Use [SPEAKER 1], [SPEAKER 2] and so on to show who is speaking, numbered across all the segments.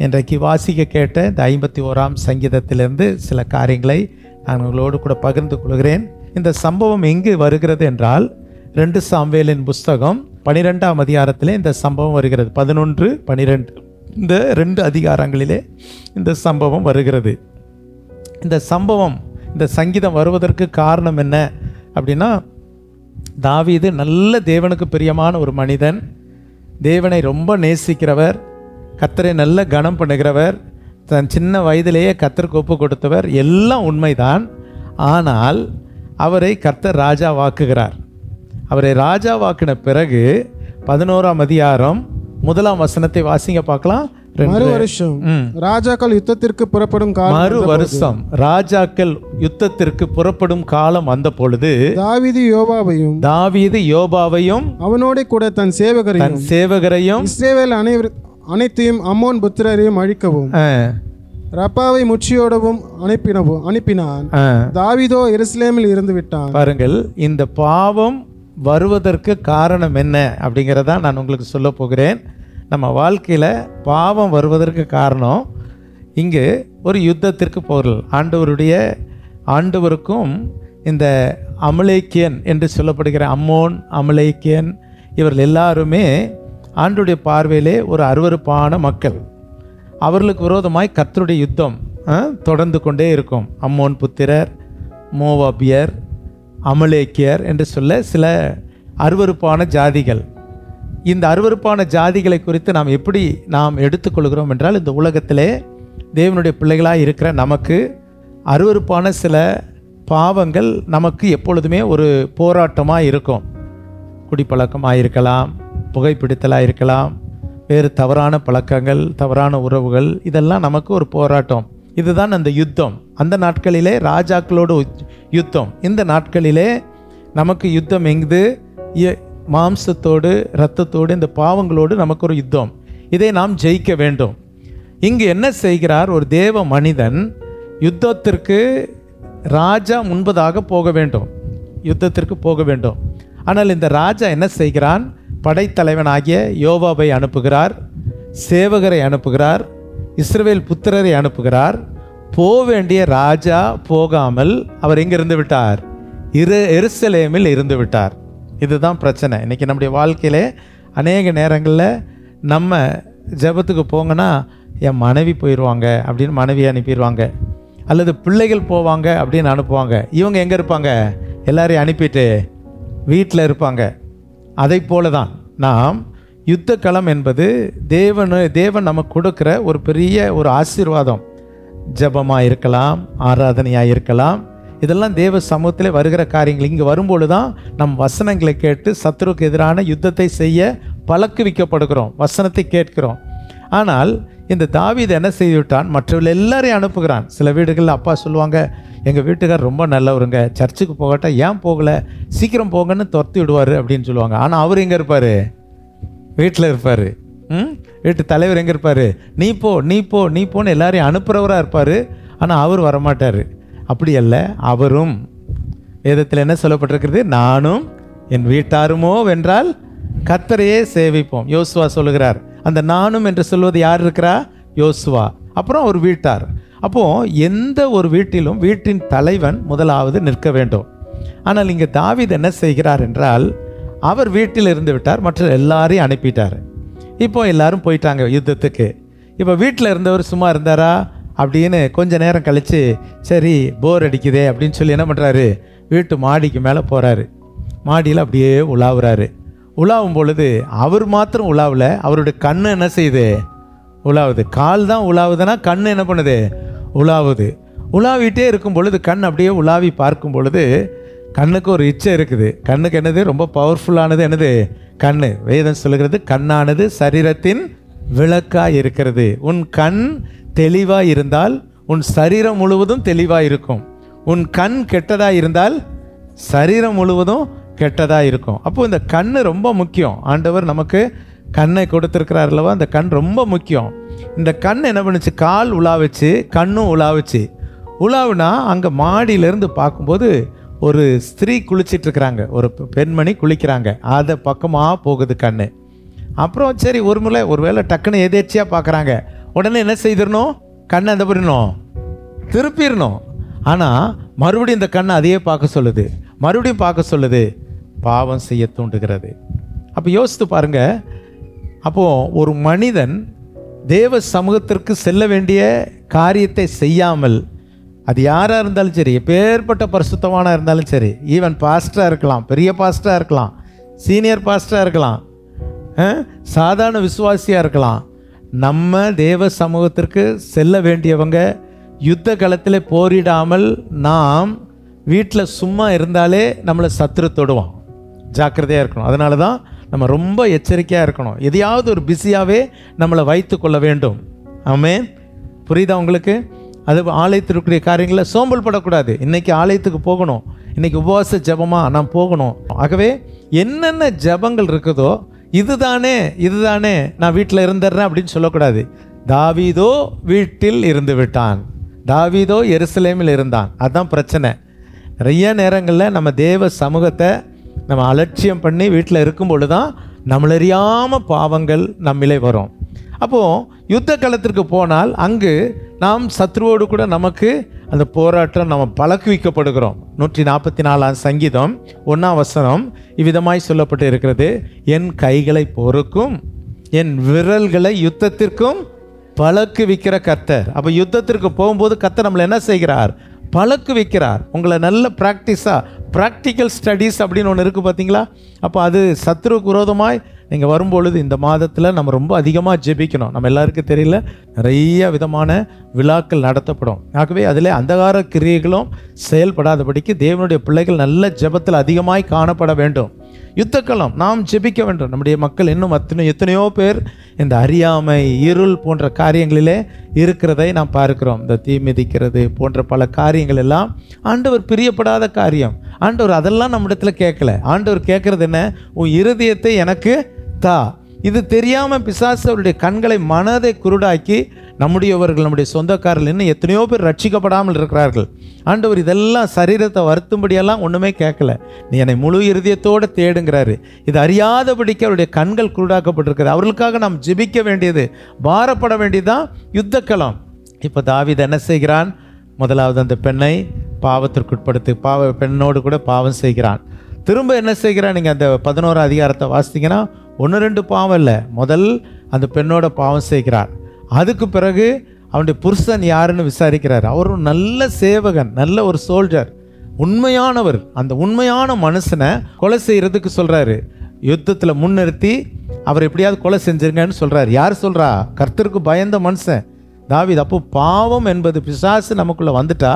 [SPEAKER 1] இன்றைக்கு வாசிக்க கேட்ட இந்த 51ஆம் சங்கீதத்திலிருந்து சில காரியங்களை நான் உங்களோடு கூட பகிர்ந்து கொள்கிறேன். இந்த சம்பவம் எங்கு வருகிறது என்றால் 2 சாமுவேலின் புஸ்தகம் 12ஆம் அதிகாரத்திலே இந்த சம்பவம் வருகிறது. 11, 12 இந்த 2 அதிகாரங்களிலே இந்த சம்பவம் வருகிறது. இந்த சம்பவம், இந்த சங்கீதம் வருவதற்கு காரணம் என்ன அப்படின்னா, தாவீது நல்ல தேவனுக்கு பிரியமான ஒரு மனிதன், தேவனை ரொம்ப நேசிக்கிறவர், கர்த்தரை நல்ல கனம் பண்ணுகிறவர், தன் சின்ன வயதிலேயே கர்த்தருக்கு ஒப்பு கொடுத்தவர், எல்லாம் உண்மைதான். ஆனால் அவரை கர்த்தர் ராஜாவாக்குகிறார். அவரை ராஜாவாக்கின பிறகு 11ஆம் அதிகாரம் 1ஆம் வசனத்தை வாசிங்க பார்க்கலாம்.
[SPEAKER 2] மறு வருஷம் ராஜாக்கள் யுத்தத்திற்கு புறப்படும் காலம்,
[SPEAKER 1] மறு வருஷம் ராஜாக்கள் யுத்தத்திற்கு புறப்படும் காலம் வந்த பொழுது தாவீது யோபாவையும் அவனோட கூட தன் சேவகரையும்
[SPEAKER 2] இஸ்ரவேல் அனைத்தையும் அம்மோன் புத்திரரையும் அழிக்கவும் ரப்பாவை முற்றியோடவும் அனுப்பினான். தாவீதோ எருசலேமில் இருந்து விட்டான்.
[SPEAKER 1] பாருங்கள், இந்த பாவம் வருவதற்கு காரணம் என்ன அப்படிங்கிறத நான் உங்களுக்கு சொல்ல போகிறேன். நம்ம வாழ்க்கையில் பாவம் வருவதற்கு காரணம் இங்கு ஒரு யுத்தத்திற்கு பொருள். ஆண்டவருக்கும் இந்த அமலேக்கியன் என்று சொல்லப்படுகிற அம்மோன், அமலேக்கியன் இவர்கள் எல்லாருமே ஆண்டவருடைய பார்வையிலே ஒரு அருவருப்பான மக்கள். அவர்களுக்கு விரோதமாய் கர்த்தருடைய யுத்தம் தொடர்ந்து கொண்டே இருக்கும். அம்மோன் புத்திரர், மோவாபியர், அமலேக்கியர் என்று சொல்ல சில அருவருப்பான ஜாதிகள். இந்த அருவருப்பான ஜாதிகளை குறித்து நாம் எப்படி எடுத்துக்கொள்கிறோம் என்றால், இந்த உலகத்திலே தேவனுடைய பிள்ளைகளாக இருக்கிற நமக்கு அருவருப்பான சில பாவங்கள் நமக்கு எப்பொழுதுமே ஒரு போராட்டமாக இருக்கும். குடிப்பழக்கமாக இருக்கலாம், புகைப்பிடித்தலாக இருக்கலாம், வேறு தவறான பழக்கங்கள், தவறான உறவுகள், இதெல்லாம் நமக்கு ஒரு போராட்டம். இதுதான் அந்த யுத்தம். அந்த நாட்களிலே ராஜாக்களோடு யுத்தம். இந்த நாட்களிலே நமக்கு யுத்தம் எங்கு? மாம்சத்தோடு, இரத்தத்தோடு, இந்த பாவங்களோடு நமக்கு ஒரு யுத்தம். இதை நாம் ஜெயிக்க வேண்டும். இங்கு என்ன செய்கிறார்? ஒரு தேவ மனிதன் யுத்தத்திற்கு ராஜா முன்பதாக போக வேண்டும், யுத்தத்திற்கு போக வேண்டும். ஆனால் இந்த ராஜா என்ன செய்கிறான்? படைத்தலைவனாகிய யோவாபை அனுப்புகிறார், சேவகரை அனுப்புகிறார், இஸ்ரவேல் புத்திரரை அனுப்புகிறார். போக வேண்டிய ராஜா போகாமல் அவர் எங்கே இருந்து விட்டார்? எருசலேமில் இருந்து விட்டார். இதுதான் பிரச்சனை. இன்றைக்கி நம்முடைய வாழ்க்கையிலே அநேக நேரங்களில் நம்ம ஜெபத்துக்கு போங்கன்னா என் மனைவி போயிடுவாங்க அப்படின்னு மனைவியை அனுப்பிடுவாங்க, அல்லது பிள்ளைகள் போவாங்க அப்படின்னு அனுப்புவாங்க. இவங்க எங்கே இருப்பாங்க? எல்லாரையும் அனுப்பிட்டு வீட்டில் இருப்பாங்க. அதை போல தான் நாம் யுத்த களம் என்பது தேவன் நமக்கு கொடுக்குற ஒரு பெரிய ஒரு ஆசீர்வாதம். ஜெபமாக இருக்கலாம், ஆராதனையாக இருக்கலாம், இதெல்லாம் தேவ சமூகத்தில் வருகிற காரியங்கள். இங்கே வரும்பொழுது தான் நம் வசனங்களை கேட்டு சத்துருக்கு எதிரான யுத்தத்தை செய்ய பழக்குவிக்கப்படுகிறோம், வசனத்தை கேட்கிறோம். ஆனால் இந்த தாவீது என்ன செய்து விட்டான்? மற்றவர்கள் எல்லாரையும் அனுப்புகிறான். சில வீடுகளில் அப்பா சொல்லுவாங்க, எங்கள் வீட்டுக்கார் ரொம்ப நல்லவருங்க, சர்ச்சுக்கு போகட்ட ஏன் போகலை, சீக்கிரம் போங்கன்னு துரத்தி விடுவார் அப்படின்னு சொல்லுவாங்க. ஆனால் அவர் எங்கே இருப்பார்? வீட்டில் இருப்பார். வீட்டு தலைவர் எங்கே இருப்பார்? நீ போ நீ போ நீ போன்னு எல்லாரையும் அனுப்புகிறவராக இருப்பார். ஆனால் அவர் வரமாட்டார். அப்படி அல்ல, அவரும் வேதத்தில் என்ன சொல்லப்பட்டிருக்கிறது? நானும் என் வீட்டாருமோ வென்றால் கர்த்தரையே சேவிப்போம். யோசுவா சொல்லுகிறார். அந்த நானும் என்று சொல்வது யார் இருக்கிறா? யோசுவா. அப்புறம் ஒரு வீட்டார். அப்போது எந்த ஒரு வீட்டிலும் வீட்டின் தலைவன் முதலாவது நிற்க வேண்டும். ஆனால் இங்கே தாவீது என்ன செய்கிறார் என்றால், அவர் வீட்டில் இருந்து விட்டார், மற்ற எல்லாரையும் அனுப்பிட்டார். இப்போ எல்லாரும் போயிட்டாங்க யுத்தத்துக்கு. இப்போ வீட்டில் இருந்தவர் சும்மா இருந்தாரா அப்படின்னு கொஞ்ச நேரம் கழித்து, சரி போர் அடிக்குதே அப்படின்னு சொல்லி என்ன பண்ணுறாரு? வீட்டு மாடிக்கு மேலே போகிறாரு. மாடியில் அப்படியே உலாவுறாரு. உலாவும் பொழுது அவர் மாத்திரம் உலாவில், அவருடைய கண்ணு என்ன செய்யுது? உலாவுது. கால் தான் உலாவுதுன்னா கண்ணு என்ன பண்ணுது? உலாவுது. உலாவிட்டே இருக்கும் பொழுது கண் அப்படியே உலாவி பார்க்கும் பொழுது கண்ணுக்கு ஒரு இச்சை இருக்குது. கண்ணுக்கு என்னது? ரொம்ப பவர்ஃபுல்லானது என்னது? கண்ணு. வேதம் சொல்லுகிறது, கண்ணானது சரீரத்தின் விளக்காக இருக்கிறது. உன் கண் தெளிவாக இருந்தால் உன் சரீரம் முழுவதும் தெளிவாக இருக்கும். உன் கண் கெட்டதாக இருந்தால் சரீரம் முழுவதும் கெட்டதாக இருக்கும். அப்போது இந்த கண் ரொம்ப முக்கியம். ஆண்டவர் நமக்கு கண்ணை கொடுத்துருக்கிறார் அல்லவா? அந்த கண் ரொம்ப முக்கியம். இந்த கண் என்ன பண்ணுச்சு? கால் உலாவுச்சு, கண்ணும் உலாவுச்சு. உலாவுனா அங்கே மாடியிலேருந்து பார்க்கும்போது ஒரு ஸ்திரீ குளிச்சிட்ருக்குறாங்க, ஒரு பெண்மணி குளிக்கிறாங்க. அதை பக்கமாக போகுது கண். அப்புறம் சரி ஒரு வேளை டக்குன்னு எதேர்ச்சியாக பார்க்குறாங்க, உடனே என்ன செய்திடணும்? கண்ணை அந்த பண்ணணும், திருப்பிடணும். ஆனால் மறுபடியும் இந்த கண்ணை அதையே பார்க்க சொல்லுது, மறுபடியும் பார்க்க சொல்லுது, பாவம் செய்ய தூண்டுகிறது. அப்போ யோசித்து பாருங்க. அப்போது ஒரு மனிதன் தேவ சமூகத்திற்கு செல்ல வேண்டிய காரியத்தை செய்யாமல், அது யாராக இருந்தாலும் சரி, எப்பேற்பட்ட பரிசுத்தவானா இருந்தாலும் சரி, ஈவன் பாஸ்டராக இருக்கலாம், பெரிய பாஸ்டராக இருக்கலாம், சீனியர் பாஸ்டராக இருக்கலாம், சாதாரண விசுவாசியாக இருக்கலாம், நம்ம தேவ சமூகத்திற்கு செல்ல வேண்டியவங்க யுத்த களத்தில் போரிடாமல் நாம் வீட்டில் சும்மா இருந்தாலே நம்மளை சத்துரு தொடுவான். ஜாக்கிரதையாக இருக்கணும். அதனால தான் நம்ம ரொம்ப எச்சரிக்கையாக இருக்கணும். எதையாவது ஒரு பிஸியாகவே நம்மளை வைத்து கொள்ள வேண்டும். ஆமென். புரியுதா உங்களுக்கு? அது ஆலயத்திற்குரிய காரியங்களில் சோம்பல் படக்கூடாது. இன்றைக்கி ஆலயத்துக்கு போகணும், இன்றைக்கி உபவாச ஜபமாக நான் போகணும். ஆகவே என்னென்ன ஜபங்கள் இருக்குதோ இதுதானே நான் வீட்டில் இருந்துடுறேன் அப்படின்னு சொல்லக்கூடாது. தாவீதோ வீட்டில் இருந்து விட்டான், தாவீதோ எருசலேமில் இருந்தான். அதுதான் பிரச்சனை. நிறைய நேரங்களில் நம்ம தேவ சமூகத்தை நம்ம அலட்சியம் பண்ணி வீட்டில் இருக்கும் பொழுது தான் நம்மளறியாமல் பாவங்கள் நம்மிலே வரும். அப்போது யுத்த களத்திற்கு போனால் அங்கு நாம் சத்ருவோடு கூட நமக்கு அந்த போராட்டம் நம்ம பழக்குவிக்கப்படுகிறோம். 144 சங்கீதம் 1ஆம் வசனம் இவ்விதமாய் சொல்லப்பட்டு இருக்கிறது, என் கைகளை பொறுக்கும் என் விரல்களை யுத்தத்திற்கும் பழக்குவிக்கிற கர்த்தர். அப்போ யுத்தத்திற்கு போகும்போது கர்த்தர் நம்மளை என்ன செய்கிறார்? பழக்குவிக்கிறார். உங்களை நல்ல ப்ராக்டிக்கல் ஸ்டடீஸ் அப்படின்னு ஒன்று இருக்குது பார்த்தீங்களா? அப்போ அது சத்ருக்கு விரோதமாய் நீங்கள் வரும்பொழுது இந்த மாதத்தில் நம்ம ரொம்ப அதிகமாக ஜெபிக்கணும். நம்ம எல்லாருக்கும் தெரியல, நிறைய விதமான விழாக்கள் நடத்தப்படும். ஆகவே அதில் அந்தகார கிரியைகளும் செயல்படாதபடிக்கு தேவனுடைய பிள்ளைகள் நல்ல ஜெபத்தில் அதிகமாய் காணப்பட வேண்டும். யுத்தக்களம் நாம் ஜெபிக்க வேண்டும். நம்முடைய மக்கள் இன்னும் எத்தனையோ பேர் இந்த அறியாமை, இருள் போன்ற காரியங்களிலே இருக்கிறதை நாம் பார்க்கிறோம். இந்த தீ மிதிக்கிறது போன்ற பல காரியங்கள் எல்லாம் ஆண்டவர் பிரியப்படாத காரியம். ஆண்டவர் அதெல்லாம் நம்மிடத்தில் கேட்கல. ஆண்டவர் கேட்கறது என்ன? உன் இருதயத்தை எனக்கு தா. இது தெரியாமல் பிசாசு அவருடைய கண்களை, மனதை குருடாக்கி நம்முடையவர்கள், நம்முடைய சொந்தக்காரர்கள் இன்னும் எத்தனையோ பேர் ரட்சிக்கப்படாமல் இருக்கிறார்கள். ஆண்டவர் இதெல்லாம் சரீரத்தை வருத்தும்படியெல்லாம் ஒன்றுமே கேட்கல. நீ என்னை முழு இருதயத்தோடு தேடுங்கிறாரு. இது அறியாதபடிக்கு அவருடைய கண்கள் குருடாக்கப்பட்டிருக்கிறது. அவர்களுக்காக நாம் ஜெபிக்க வேண்டியது, பாரப்பட வேண்டியதுதான் யுத்தக்களம். இப்போ தாவீது என்ன செய்கிறான்? முதலாவது அந்த பெண்ணை பாவத்திற்குட்படுத்து, பெண்ணோடு கூட பாவம் செய்கிறான். திரும்ப என்ன செய்கிறான்? நீங்கள் அந்த 11ஆம் அதிகாரத்தை வாசித்தீங்கன்னா 1-2 பாவம் இல்லை, முதல் அந்த பெண்ணோட பாவம் செய்கிறார். அதுக்கு பிறகு அவனுடைய புருஷன் யாருன்னு விசாரிக்கிறார். அவர் ஒரு நல்ல சேவகன், நல்ல ஒரு சோல்ஜர், உண்மையானவர். அந்த உண்மையான மனுஷனை கொலை செய்கிறதுக்கு சொல்கிறாரு. யுத்தத்தில் முன்னிறுத்தி அவர் எப்படியாவது கொலை செஞ்சிருங்கன்னு சொல்கிறார். யார் சொல்கிறா? கர்த்தருக்கு பயந்த மனுஷன் தாவீது. அப்போ பாவம் என்பது பிசாசு நமக்குள்ளே வந்துட்டா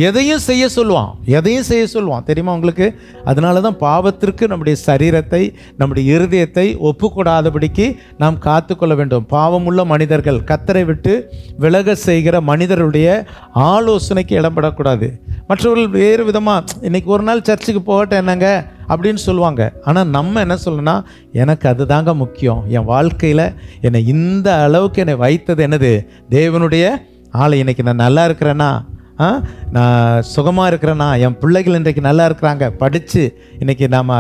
[SPEAKER 1] எதையும் செய்ய சொல்லுவான், தெரியுமா உங்களுக்கு? அதனால தான் பாவத்திற்கு நம்முடைய சரீரத்தை, நம்முடைய இருதயத்தை ஒப்புக்கூடாதபடிக்கு நாம் காத்துக்கொள்ள வேண்டும். பாவமுள்ள மனிதர்கள், கர்த்தரை விட்டு விலக செய்கிற மனிதருடைய ஆலோசனைக்கு இடம்படக்கூடாது. மற்றவர்கள் வேறு விதமாக இன்னைக்கு ஒரு நாள் சர்ச்சுக்கு போகட்டும் என்னங்க அப்படின்னு சொல்லுவாங்க. ஆனால் நம்ம என்ன சொல்லணும்னா, எனக்கு அதுதாங்க முக்கியம். என் வாழ்க்கையில் என்னை இந்த அளவுக்கு என்னை வைத்தது என்னது? தேவனுடைய ஆளை. இன்னைக்கு நான் நல்லா இருக்கிறேன்னா, நான் சுகமாக இருக்கிறேன்னா, என் பிள்ளைகள் இன்றைக்கு நல்லா இருக்கிறாங்க, படித்து இன்றைக்கி நாம்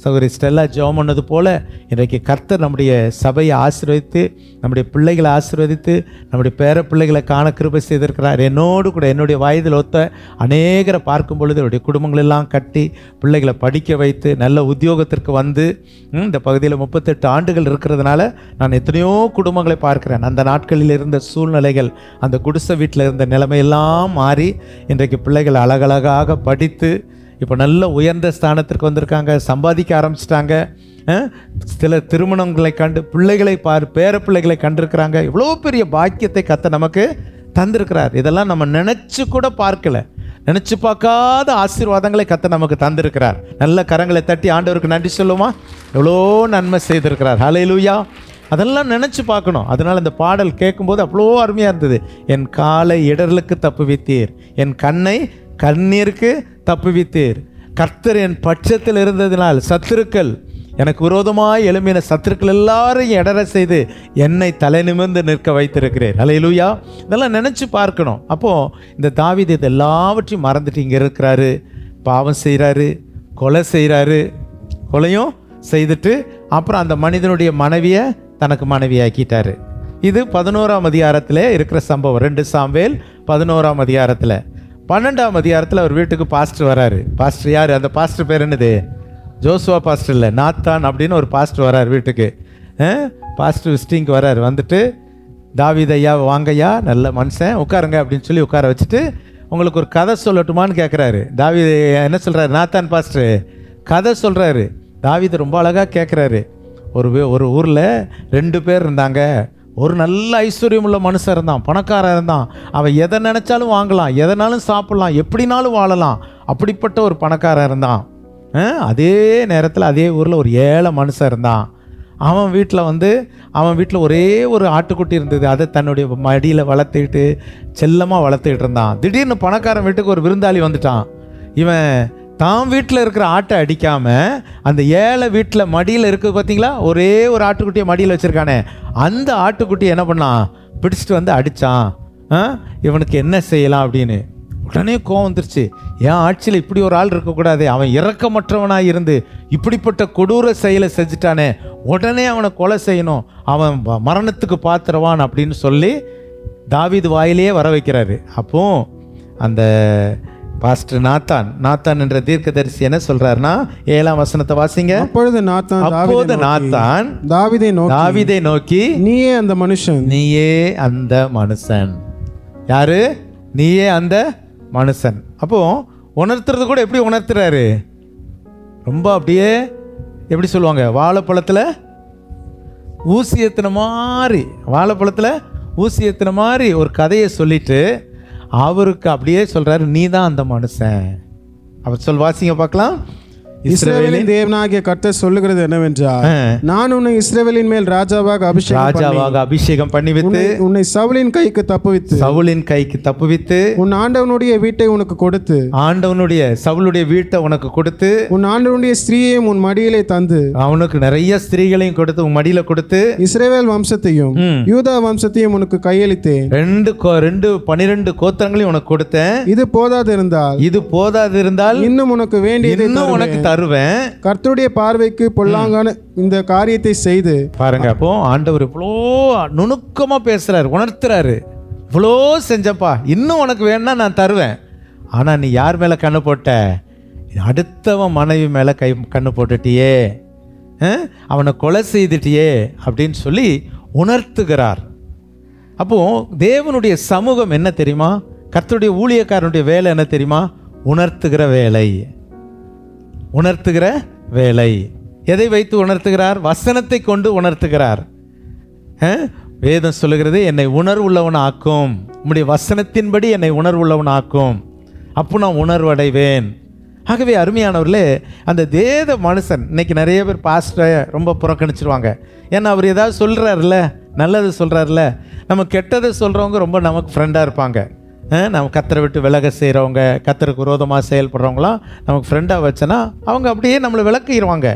[SPEAKER 1] சகோதரி ஸ்டெல்லா ஜெபம் பண்ணது போல் இன்றைக்கு கர்த்தர் நம்முடைய சபையை ஆசீர்வதித்து, நம்முடைய பிள்ளைகளை ஆசீர்வதித்து, நம்முடைய பேர பிள்ளைகளை காண கிருபை செய்திருக்கிறார். என்னோடு கூட என்னுடைய வயதில் ஒத்த அநேகரை பார்க்கும் பொழுது அவருடைய குடும்பங்களெல்லாம் கட்டி பிள்ளைகளை படிக்க வைத்து நல்ல உத்தியோகத்திற்கு வந்து இந்த பகுதியில் 38 ஆண்டுகள் இருக்கிறதுனால நான் எத்தனையோ குடும்பங்களை பார்க்கிறேன். அந்த நாட்களில் இருந்த சூழ்நிலைகள், அந்த குடிசை வீட்டில் இருந்த நிலைமையெல்லாம் மாறி இன்றைக்கு பிள்ளைகள் அழகழகாக படித்து இப்போ நல்ல உயர்ந்த ஸ்தானத்திற்கு வந்திருக்காங்க, சம்பாதிக்க ஆரம்பிச்சிட்டாங்க. சில திருமணங்களை கண்டு பிள்ளைகளை பேர பிள்ளைகளை கண்டிருக்கிறாங்க. இவ்வளோ பெரிய பாக்கியத்தை கர்த்தர் நமக்கு தந்திருக்கிறார். இதெல்லாம் நம்ம நினச்சி கூட பார்க்கல, நினச்சி பார்க்காத ஆசீர்வாதங்களை கர்த்தர் நமக்கு தந்திருக்கிறார். நல்ல கரங்களை தட்டி ஆண்டவருக்கு நன்றி சொல்லுமா? எவ்வளோ நன்மை செய்திருக்கிறார். ஹல்லேலூயா. அதெல்லாம் நினச்சி பார்க்கணும். அதனால் இந்த பாடல் கேட்கும்போது அவ்வளோ அருமையாக இருந்தது. என் காலை இடர்களுக்கு தப்புவித்தீர், என் கண்ணை கண்ணீருக்கு தப்புவித்தீர். கர்த்தர் என் பட்சத்தில் இருந்ததினால் சத்துருக்கள், எனக்கு விரோதமாய் எழும்பின சத்துருக்கள் எல்லாரையும் இடற செய்து என்னை தலை நிமிர்ந்து நிற்க வைத்திருக்கிறேன். ஹல்லேலூயா. இதெல்லாம் நினச்சி பார்க்கணும். அப்போது இந்த தாவீது இது எல்லாவற்றையும் மறந்துட்டு இங்கே இருக்கிறாரு, பாவம் செய்கிறாரு, கொலை செய்கிறாரு. கொலையும் செய்துட்டு அப்புறம் அந்த மனிதனுடைய மனைவியை தனக்கு மனைவியாக்கிட்டாரு. இது 11ஆம் அதிகாரத்தில் இருக்கிற சம்பவம். 2 சாமுவேல் 11ஆம் அதிகாரத்தில். 12ஆம் அதிகாரத்தில் அவர் வீட்டுக்கு பாஸ்டர் வராரு. பாஸ்டர் யார்? அந்த பாஸ்டர் பேர் என்னது? ஜோசுவா பாஸ்டர் இல்லை, நாத்தான் அப்படின்னு ஒரு பாஸ்டர் வரார் வீட்டுக்கு. பாஸ்டர் விசிட்டிங்க்கு வராரு. வந்துட்டு தாவீது ஐயா வாங்கய்யா, நல்ல மனுஷன், உட்காருங்க அப்படின்னு சொல்லி உட்கார வச்சுட்டு உங்களுக்கு ஒரு கதை சொல்லட்டுமான்னு கேட்குறாரு. தாவீது என்ன சொல்கிறாரு? நாத்தான் பாஸ்டர் கதை சொல்கிறாரு. தாவீது ரொம்ப அழகாக கேட்குறாரு. ஒரு ஊரில் 2 பேர் இருந்தாங்க. ஒரு நல்ல ஐஸ்வர்யம் உள்ள மனுஷன் இருந்தான், பணக்காரன் இருந்தான். அவன் எதை நினச்சாலும் வாங்கலாம், எதனாலும் சாப்பிட்லாம், எப்படினாலும் வாழலாம். அப்படிப்பட்ட ஒரு பணக்காரன் இருந்தான். அதே நேரத்தில் அதே ஊரில் ஒரு ஏழை மனுஷன் இருந்தான். அவன் வீட்டில் ஒரே ஒரு ஆட்டுக்குட்டி இருந்தது. அதை தன்னுடைய மடியில் வளர்த்துக்கிட்டு செல்லமாக வளர்த்துக்கிட்டு இருந்தான். திடீர்னு பணக்காரன் வீட்டுக்கு ஒரு விருந்தாளி வந்துட்டான். இவன் தான் வீட்டில் இருக்கிற ஆட்டை அடிக்காமல் அந்த ஏழை வீட்டில் மடியில் இருக்குது பார்த்தீங்களா, ஒரே ஒரு ஆட்டுக்குட்டியை மடியில் வச்சுருக்கானே, அந்த ஆட்டுக்குட்டியை என்ன பண்ணான்? பிடிச்சிட்டு வந்து அடித்தான். இவனுக்கு என்ன செய்யலாம் அப்படின்னு உடனே கோவம் வந்துருச்சு. என் ஆட்சியில் இப்படி ஒரு ஆள் இருக்கக்கூடாது, அவன் இரக்கமற்றவனாக இருந்து இப்படிப்பட்ட கொடூர செயலை செஞ்சுட்டானே, உடனே அவனை கொலை செய்யணும், அவன் மரணத்துக்கு பாத்திரவான் அப்படின்னு சொல்லி தாவீது வாயிலேயே வர வைக்கிறாரு. அப்போ அந்த பாஸ்டர் நாத்தான் என்ற தீர்க்கதரிசி என்ன சொல்றாருன்னா, 7ஆம் வசனத்தை வாசிங்க.
[SPEAKER 2] அப்பொழுது நாத்தான்
[SPEAKER 1] தாவீதை நோக்கி, நீயே அந்த மனுஷன். யாரு? நீயே அந்த மனுஷன். அப்போ உணர்த்துறது கூட எப்படி உணர்த்துறாரு? ரொம்ப அப்படியே எப்படி சொல்லுவாங்க, வாழைப்பழத்தில் ஊசி ஏற்றின மாதிரி ஒரு கதையை சொல்லிட்டு அவருக்கு அப்படியே சொல்றாரு, நீ தான் அந்த மனுஷன். அவர் வாசிங்க பார்க்கலாம்.
[SPEAKER 2] இஸ்ரவேலின் தேவனாகிய கர்த்தர் சொல்லுகிறது என்னவென்றால், நான் உன்னை இஸ்ரவேலின் மேல் ராஜாவாக
[SPEAKER 1] அபிஷேகம் பண்ணிவித்து
[SPEAKER 2] உன்னை சவுலின் கைக்கு தப்புவித்து உன் ஆண்டவனுடைய வீட்டை உனக்கு கொடுத்து
[SPEAKER 1] சவுலுடைய வீட்டை உனக்கு கொடுத்து
[SPEAKER 2] உன் ஆண்டவனுடைய ஸ்திரீயையும் உன் மடியிலே தந்து
[SPEAKER 1] அவனுக்கு நிறைய ஸ்திரீகளையும் கொடுத்து உன் மடியில கொடுத்து
[SPEAKER 2] இஸ்ரவேல் வம்சத்தையும் யூதா வம்சத்தையும் உனக்கு கையளித்தேன்.
[SPEAKER 1] 12 கோத்திரங்களையும் உனக்கு கொடுத்தேன்.
[SPEAKER 2] இது போதாது இருந்தால் இன்னும் உனக்கு வேண்டியதை
[SPEAKER 1] உனக்கு தருவேன்.
[SPEAKER 2] கர்த்தருடைய பார்வைக்கு பொல்லாங்கான இந்த காரியத்தை செய்து
[SPEAKER 1] பாருங்க. அப்போ ஆண்டவர் இவ்வளோ நுணுக்கமா பேசுறாரு, உணர்த்துறாரு. இவ்வளோ செஞ்சப்பா, இன்னும் உனக்கு வேணும்னா நான் தருவேன். ஆனா நீ யார் மேல கண்ணு போட்ட? அடுத்தவன் மனைவி மேல கண்ணு போட்டுட்டியே, அவனை கொலை செய்துட்டியே அப்படின்னு சொல்லி உணர்த்துகிறார். அப்போ தேவனுடைய சமூகம் என்ன தெரியுமா? கர்த்தருடைய ஊழியக்காரனுடைய வேலை என்ன தெரியுமா? உணர்த்துகிற வேலை. எதை வைத்து உணர்த்துகிறார்? வசனத்தை கொண்டு உணர்த்துகிறார். வேதம் சொல்லுகிறது, என்னை உணர்வுள்ளவன் ஆக்கும், உம்முடைய வசனத்தின்படி என்னை உணர்வுள்ளவன் ஆக்கும், அப்போ நான் உணர்வடைவேன். ஆகவே அருமையானவர்களே, அந்த தேவ மனுஷன் இன்னைக்கு நிறைய பேர் பாஸ்டரை ரொம்ப புறக்கணிச்சிருவாங்க. ஏன்னா அவர் ஏதாவது சொல்கிறாருல்ல, நல்லது சொல்கிறாருல்ல. நம்ம கெட்டதை சொல்கிறவங்க ரொம்ப நமக்கு ஃப்ரெண்டாக இருப்பாங்க. நம்ம கத்தரை விட்டு விலக செய்கிறவங்க, கத்தருக்கு விரோதமாக செயல்படுறவங்களாம் நமக்கு ஃப்ரெண்டாக வச்சோன்னா அவங்க அப்படியே நம்மளை விளக்கிடுவாங்க.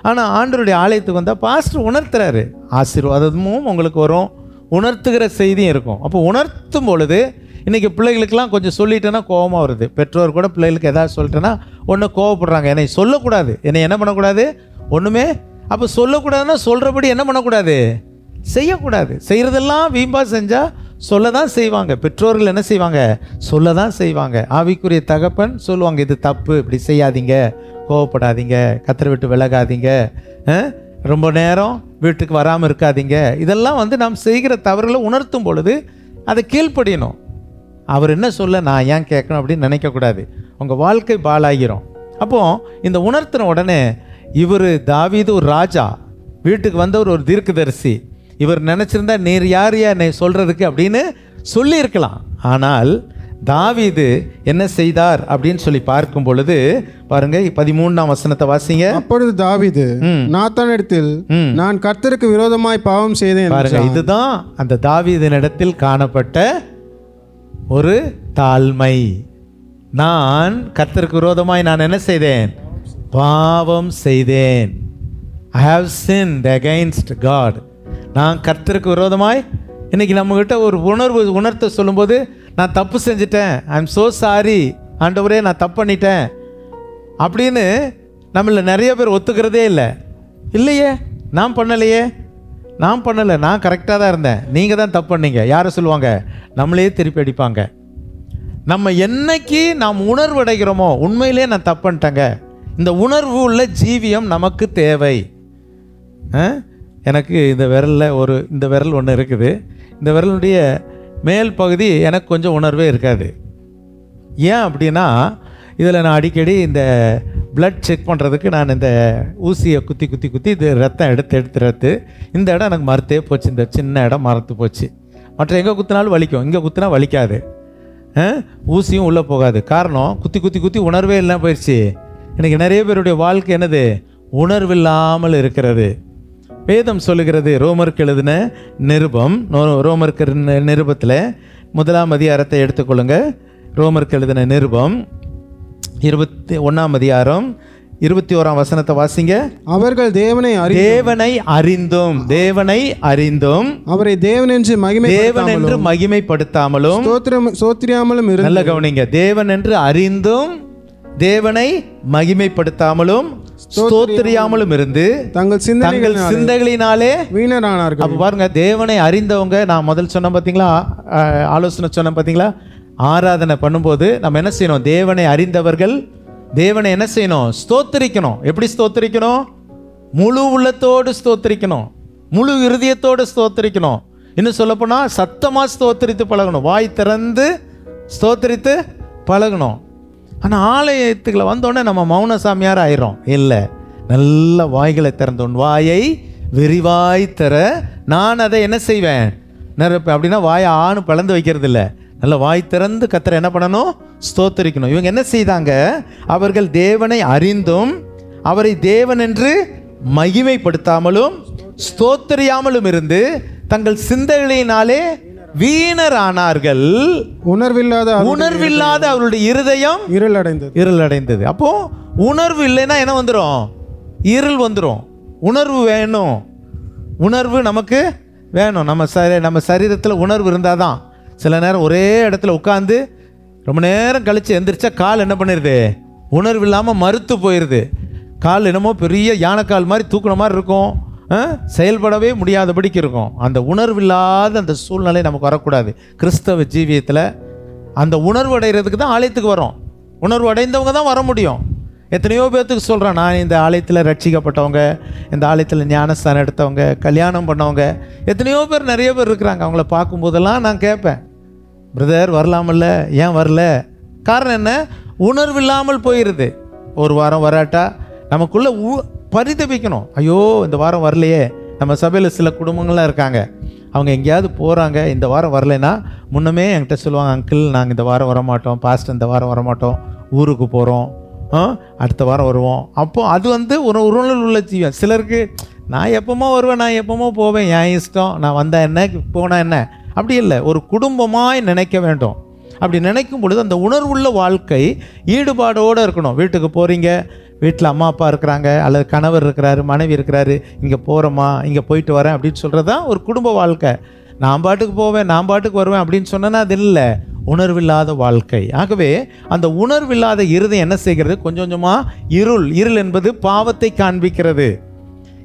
[SPEAKER 1] ஆனால் ஆண்டவருடைய ஆலயத்துக்கு வந்தால் பாஸ்டர் உணர்த்துறாரு, ஆசீர்வாதமும் உங்களுக்கு வரும், உணர்த்துகிற செய்தியும் இருக்கும். அப்போ உணர்த்தும் பொழுது இன்றைக்கி பிள்ளைகளுக்கெல்லாம் கொஞ்சம் சொல்லிட்டேன்னா கோபமாக வருது. பெற்றோர் கூட பிள்ளைகளுக்கு எதாவது சொல்லிட்டேன்னா ஒன்று கோவப்படுறாங்க. என்னை சொல்லக்கூடாது, என்னை என்ன பண்ணக்கூடாது, ஒன்றுமே. அப்போ சொல்லக்கூடாதுன்னா சொல்கிறபடி என்ன பண்ணக்கூடாது, செய்யக்கூடாது. செய்கிறதெல்லாம் வீம்பாக செஞ்சால் சொல்ல தான் செய்வாங்க. பெற்றோர்கள் என்ன செய்வாங்க, சொல்ல தான் செய்வாங்க. ஆவிக்குரிய தகப்பன் சொல்லுவாங்க, இது தப்பு, இப்படி செய்யாதீங்க, கோவப்படாதீங்க, கத்தரை விட்டு விலகாதீங்க, ரொம்ப நேரம் வீட்டுக்கு வராமல் இருக்காதீங்க. இதெல்லாம் நாம் செய்கிற தவறுகளை உணர்த்தும் பொழுது அதை கீழ்ப்படியணும். அவர் என்ன சொல்ல நான் ஏன் கேட்கணும் அப்படின்னு நினைக்கக்கூடாது. உங்கள் வாழ்க்கை பாலாகிரும். அப்போது இந்த உணர்த்தின உடனே இவர் தாவீது ஒரு ராஜா, வீட்டுக்கு வந்தவர் ஒரு தீர்க்கதரிசி. இவர் நினச்சிருந்தா நீர் யாரையா என்னை சொல்கிறதுக்கு அப்படின்னு சொல்லியிருக்கலாம். ஆனால் தாவீது என்ன செய்தார் அப்படின்னு சொல்லி பார்க்கும் பொழுது பாருங்க, 13ஆம் வசனத்தை வாசிங்க.
[SPEAKER 2] அப்பொழுது தாவீது நாத்தானிடத்தில், நான் கர்த்தருக்கு விரோதமாய் பாவம் செய்தேன்.
[SPEAKER 1] பாருங்க, இதுதான் அந்த தாவீதினிடத்தில் காணப்பட்ட ஒரு தாழ்மை. நான் கர்த்தருக்கு விரோதமாய் நான் என்ன செய்தேன், பாவம் செய்தேன். I have sinned against God. நான் கர்த்தருக்கு விரோதமாய். இன்னைக்கு நம்மகிட்ட ஒரு உணர்த்த சொல்லும்போது, நான் தப்பு செஞ்சிட்டேன், ஐ எம் ஸோ சாரி ஆண்டவரே, நான் தப்பு பண்ணிட்டேன் அப்படின்னு நம்மள நிறைய பேர் ஒத்துக்கிறதே இல்லையே. நான் பண்ணலையே, நான் பண்ணலை, நான் கரெக்டாக தான் இருந்தேன், நீங்கள் தான் தப்பு பண்ணீங்க. யாரை சொல்லுவாங்க? நம்மளே திருப்பி அடிப்பாங்க. நம்ம என்னைக்கு நாம் உணர்வு அடைகிறோமோ உண்மையிலே நான் தப்பு பண்ணிட்டேங்க, இந்த உணர்வு உள்ள ஜீவியம் நமக்கு தேவை. எனக்கு இந்த விரல் ஒன்று இருக்குது, இந்த விரலுடைய மேல் பகுதி எனக்கு கொஞ்சம் உணர்வே இருக்காது. ஏன் அப்படின்னா இதில் நான் அடிக்கடி இந்த பிளட் செக் பண்ணுறதுக்கு நான் இந்த ஊசியை குத்தி இது ரத்தம் எடுத்து இந்த இடம் எனக்கு மறுத்தே போச்சு, இந்த சின்ன இடம் மறுத்து போச்சு. மற்ற எங்கே குத்தினாலும் வலிக்கும், இங்கே குத்தினா வலிக்காது, ஊசியும் உள்ளே போகாது. காரணம் குத்தி உணர்வே இல்லாமல் போயிடுச்சு. இன்றைக்கி நிறைய பேருடைய வாழ்க்கை என்னது? உணர்வில்லாமல் இருக்கிறது. வேதம் சொல்லுகிறது, ரோமருக்கு எழுதின நிருபம், ரோமருக்கு நிருபத்தில் 1ஆம் அதிகாரத்தை எடுத்துக்கொள்ளுங்க. ரோமருக்கு எழுதின நிருபம் 21ஆம் அதிகாரம் 21ஆம் வசனத்தை வாசிங்க. அவர்கள் தேவனை அறிந்தும் அவரை தேவன் என்று மகிமைப்படுத்தாமலும் ஸ்தோத்திரியாமலும் இருந்து. நல்ல கவனிங்க, தேவன் என்று அறிந்தும் தேவனை மகிமைப்படுத்தாமலும் ஸ்தோத்திரியாமலும் இருந்து தங்கள் சிந்தைகளினாலே வீணரானார்கள். அப்ப பாருங்க, தேவனை அறிந்தவங்க, நான் முதல் சொன்ன பார்த்தீங்களா, ஆலோசனை சொன்ன பார்த்தீங்களா, ஆராதனை பண்ணும்போது நம்ம என்ன செய்யணும்? தேவனை அறிந்தவர்கள் தேவனை என்ன செய்யணும்? ஸ்தோத்திரிக்கணும். எப்படி ஸ்தோத்திரிக்கணும்? முழு உள்ளத்தோடு ஸ்தோத்திரிக்கணும், முழு இருதயத்தோடு ஸ்தோத்திரிக்கணும். இன்னும் சொல்லப்போனால் சத்தமாக ஸ்தோத்திரித்து பழகணும், வாய் திறந்து ஸ்தோத்திரித்து பழகணும். ஆனால் ஆலயத்துக்குள்ள வந்தோடனே நம்ம மௌன சாமியார் ஆயிரும். இல்லை, நல்ல வாய்களை திறந்தோன், வாயை விரிவாய் தர நான் அதை என்ன செய்வேன்? அப்படின்னா வாயை ஆணு பிளந்து வைக்கிறது இல்லை, நல்ல வாய் திறந்து கர்த்தரை என்ன பண்ணணும்? ஸ்தோத்திரிக்கணும். இவங்க என்ன செய்தாங்க? அவர்கள் தேவனை அறிந்தும் அவரை தேவன் என்று மகிமைப்படுத்தாமலும் ஸ்தோத்திரியாமலும் இருந்து தங்கள் சிந்தைகளினாலே வீணரானார்கள். உணர்வில்லாத அவருடைய இருதயம் இருள் அடைந்தது. அப்போ உணர்வு இல்லைன்னா என்ன வந்துடும்? இருள் வந்துடும். உணர்வு வேணும், உணர்வு நமக்கு வேணும். நம்ம சரீரத்தில் உணர்வு இருந்தால் தான். சில நேரம் ஒரே இடத்துல உட்காந்து ரொம்ப நேரம் கழித்து எந்திரிச்சா கால் என்ன பண்ணிடுது? உணர்வு இல்லாமல் மறுத்து போயிடுது. கால் என்னமோ பெரிய யானைக்கால் மாதிரி தூக்குன மாதிரி இருக்கும், செயல்படவே முடியாதபடிக்கு இருக்கும். அந்த உணர்வு இல்லாத அந்த சூழ்நிலை நமக்கு வரக்கூடாது. கிறிஸ்தவ ஜீவியத்தில் அந்த உணர்வு அடைகிறதுக்கு தான் ஆலயத்துக்கு வரோம். உணர்வு அடைந்தவங்க தான் வர முடியும். எத்தனையோ பேர்த்துக்கு சொல்கிறேன், நான் இந்த ஆலயத்தில் ரட்சிக்கப்பட்டவங்க, இந்த ஆலயத்தில் ஞானஸ்தானம் எடுத்தவங்க, கல்யாணம் பண்ணவங்க எத்தனையோ பேர், நிறைய பேர் இருக்கிறாங்க. அவங்கள பார்க்கும்போதெல்லாம் நான் கேட்பேன், பிரதர் வரலாமல்ல, ஏன் வரல? காரணம் என்ன? உணர்வு இல்லாமல் போயிடுது. ஒரு வாரம் வராட்டா நமக்குள்ளே பரிதபிக்கணும், ஐயோ இந்த வாரம் வரலையே. நம்ம சபையில் சில குடும்பங்கள்லாம் இருக்காங்க, அவங்க எங்கேயாவது போகிறாங்க, இந்த வாரம் வரலைன்னா முன்னமே என்கிட்ட சொல்லுவாங்க, அங்கிள் நாங்கள் இந்த வாரம் வரமாட்டோம், பாஸ்டர் இந்த வாரம் வரமாட்டோம், ஊருக்கு போகிறோம், அடுத்த வாரம் வருவோம். அப்போது அது ஒரு உணர்வு உள்ள ஜீவன். சிலருக்கு நான் எப்போமோ வருவேன், நான் எப்போமோ போவேன், என் இஷ்டம், நான் வந்தால் என்ன போனால் என்ன, அப்படி இல்லை. ஒரு குடும்பமாய் நினைக்க வேண்டும். அப்படி நினைக்கும் பொழுது அந்த உணர்வுள்ள வாழ்க்கை ஈடுபாடோடு இருக்கணும். வீட்டுக்கு போகிறீங்க, வீட்டில் அம்மா அப்பா இருக்கிறாங்க, அல்லது கணவர் இருக்கிறாரு, மனைவி இருக்கிறாரு, இங்கே போகிறோமா, இங்கே போயிட்டு வரேன் அப்படின்னு சொல்கிறது தான் ஒரு குடும்ப வாழ்க்கை. நான் பாட்டுக்கு போவேன், நான் பாட்டுக்கு வருவேன் அப்படின்னு சொன்னேன்னா அது இல்லை, உணர்வில்லாத வாழ்க்கை. ஆகவே அந்த உணர்வில்லாத இருதயம் என்ன செய்கிறது? கொஞ்சம் கொஞ்சமாக இருள் என்பது பாவத்தை காண்பிக்கிறது.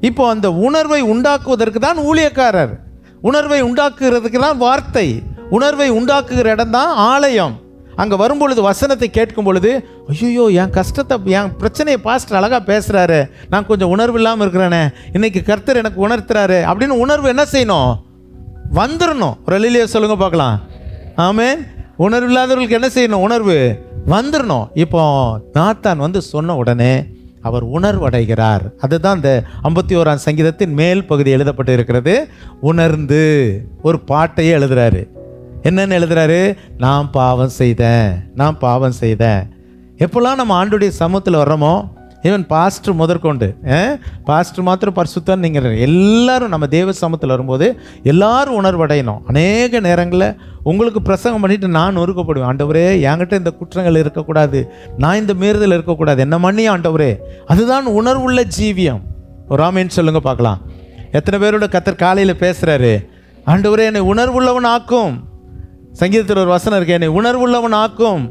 [SPEAKER 1] இப்போ அந்த உணர்வை உண்டாக்குவதற்கு தான் ஊழியக்காரர், உணர்வை உண்டாக்குறதுக்கு தான் வார்த்தை, உணர்வை உண்டாக்குகிற இடம் தான் ஆலயம். அங்கே வரும்பொழுது வசனத்தை கேட்கும் பொழுது, ஐயோ என் கஷ்டத்தை, என் பிரச்சனையை பாஸ்டர் அழகாக பேசுகிறாரு, நான் கொஞ்சம் உணர்வு இல்லாமல் இருக்கிறேனே, இன்னைக்கு கர்த்தர் எனக்கு உணர்த்துறாரு அப்படின்னு உணர்வு என்ன செய்யணும்? வந்துடணும். ஒரு அல்லேலூயா சொல்லுங்க பார்க்கலாம். ஆமென். உணர்வு இல்லாதவர்களுக்கு என்ன செய்யணும்? உணர்வு வந்துடணும். இப்போ நாத்தான் சொன்ன உடனே அவர் உணர்வடைகிறார். அதுதான் இந்த 51ஆம் சங்கீதத்தின் மேல் பகுதி எழுதப்பட்டு இருக்கிறது. உணர்ந்து ஒரு பாட்டையே எழுதுறாரு. என்னென்னு எழுதுறாரு? நான் பாவம் செய்தேன். எப்போல்லாம் நம்ம ஆண்டுடைய சமூகத்தில் வர்றோமோ, ஈவன் பாஸ்டர் முதற்கொண்டு, பாஸ்டர் மாத்திரம் பரிசுத்தம் நீங்கள் எல்லாரும் நம்ம தேவ சமூகத்தில் வரும்போது எல்லாரும் உணர்வடையணும். அநேக நேரங்களில் உங்களுக்கு பிரசங்கம் பண்ணிவிட்டு நான் நொறுக்கப்படுவேன், ஆண்டவரே என்கிட்ட இந்த குற்றங்கள் இருக்கக்கூடாது, நான் இந்த மீறுதல் இருக்கக்கூடாது, என்ன மன்னி ஆண்டவரே. அதுதான் உணர்வுள்ள ஜீவியம். ஒரு ஆமேன்னு சொல்லுங்க பார்க்கலாம். எத்தனை பேரோட கர்த்தர் காலையில் பேசுகிறாரு, ஆண்டவரே என்னை உணர்வுள்ளவன் ஆக்கும். சங்கீதத்தில் ஒரு வசனம் இருக்கு, என்னை உணர்வுள்ளவன் ஆக்கும்,